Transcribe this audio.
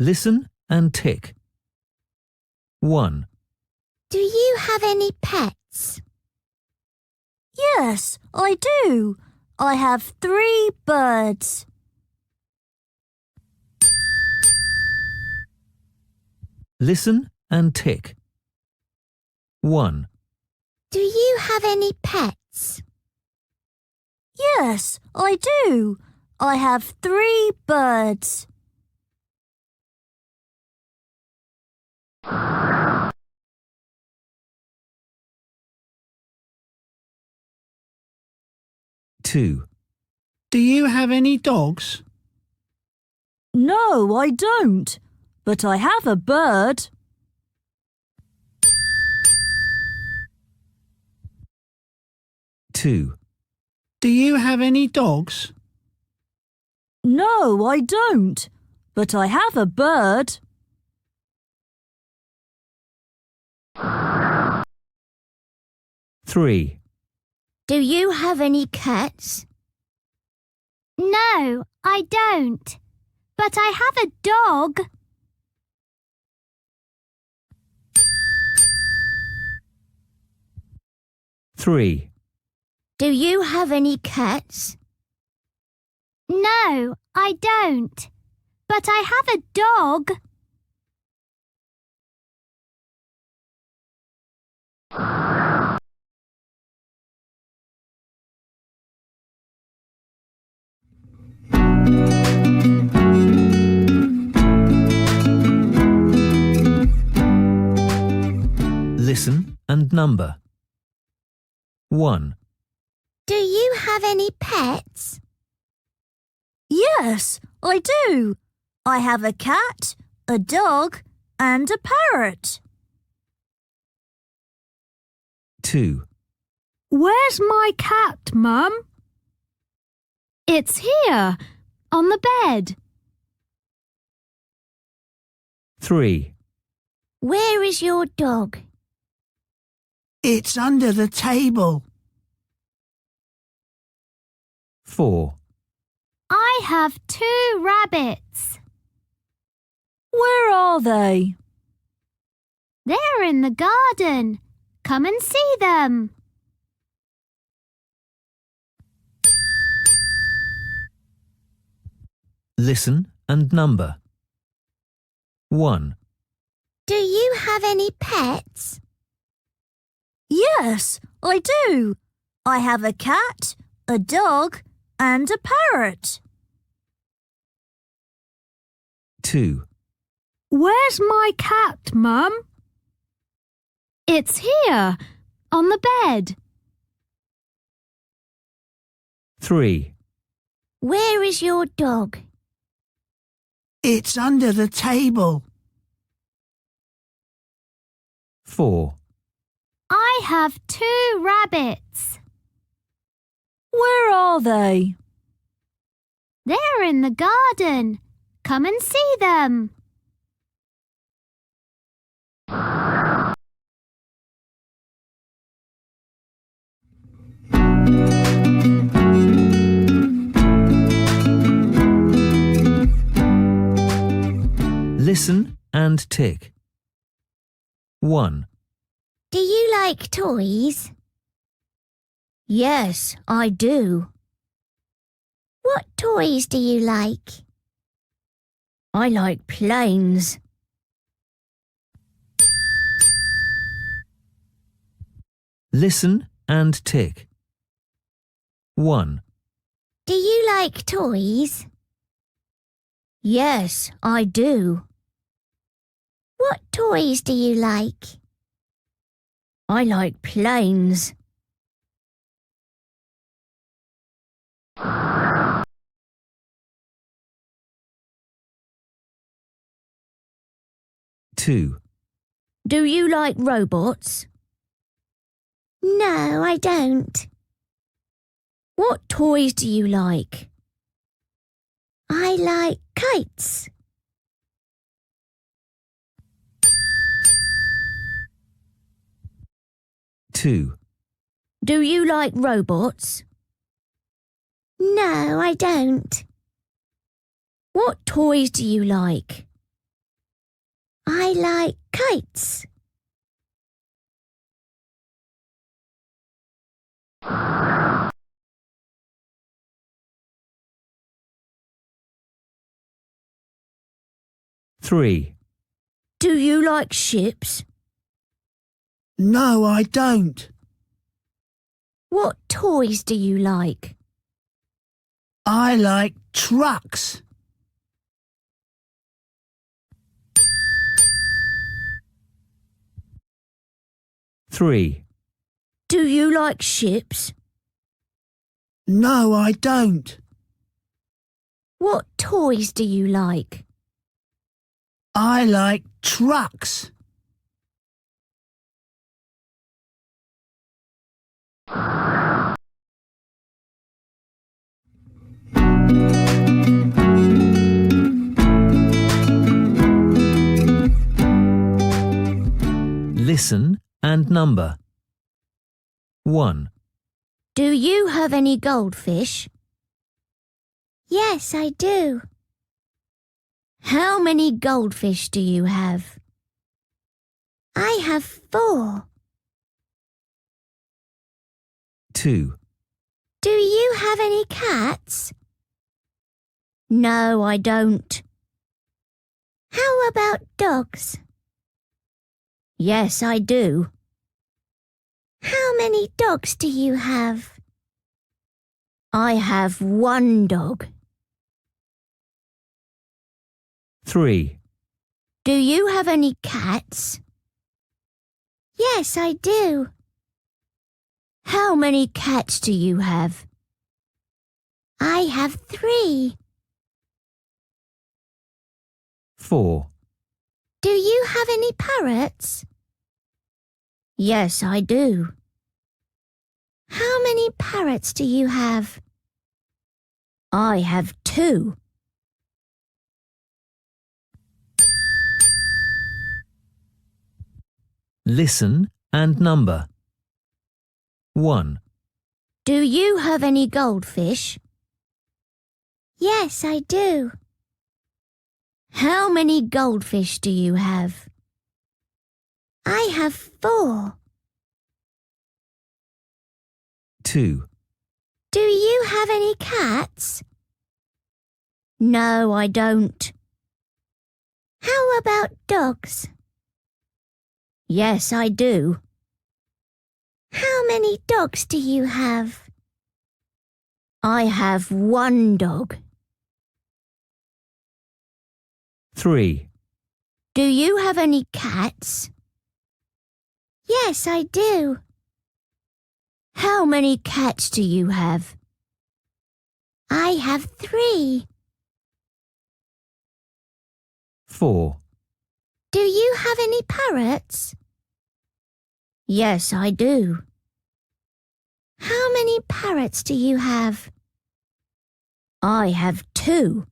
Listen and tick. 1. Do you have any pets? Yes, I do. I have 3 birds. Listen and tick. 1. Do you have any pets? Yes, I do. I have 3 birds. Two. Do you have any dogs? No, I don't. But I have a bird. 2. Do you have any dogs? No, I don't. But I have a bird. 3. Do you have any cats? No, I don't. But I have a dog. 3. Do you have any cats? No, I don't. But I have a dog. Listen and number. 1. Do you have any pets? Yes, I do. I have a cat, a dog, and a parrot. 2. Where's my cat, Mum? It's here, on the bed. 3. Where is your dog? It's under the table. 4. I have 2 rabbits. Where are they? They're in the garden. Come and see them. Listen and number. 1. Do you have any pets? Yes, I do. I have a cat, a dog, and a parrot. 2. Where's my cat, Mum? It's here, on the bed. 3. Where is your dog? It's under the table. 4. I have 2 rabbits. Where are they? They're in the garden. Come and see them. Listen and tick. 1. Do you like toys? Yes, I do. What toys do you like? I like planes. 'Listen and tick. 1. Do you like toys? Yes, I do. What toys do you like? I like planes. 2. Do you like robots? No, I don't. What toys do you like? I like kites. 2. Do you like robots? No, I don't. What toys do you like? I like kites. Three. Do you like ships? No, I don't. What toys do you like? I like trucks. Three. Do you like ships? No, I don't. What toys do you like? I like trucks. Listen and number. 1, Do you have any goldfish? Yes, I do. How many goldfish do you have? I have 4. 2, Do you have any cats? No, I don't. How about dogs? Yes, I do. How many dogs do you have? I have 1 dog. 3, Do you have any cats? Yes, I do. How many cats do you have? I have 3. 4, Do you have any parrots? Yes, I do. How many parrots do you have? I have 2. Listen and number. 1, Do you have any goldfish? Yes, I do. How many goldfish do you have? I have 4. 2, Do you have any cats? No, I don't. How about dogs? Yes, I do. How many dogs do you have? I have 1 dog. 3, Do you have any cats? Yes, I do. How many cats do you have? I have 3. 4, Do you have any parrots? Yes, I do. How many parrots do you have? I have 2.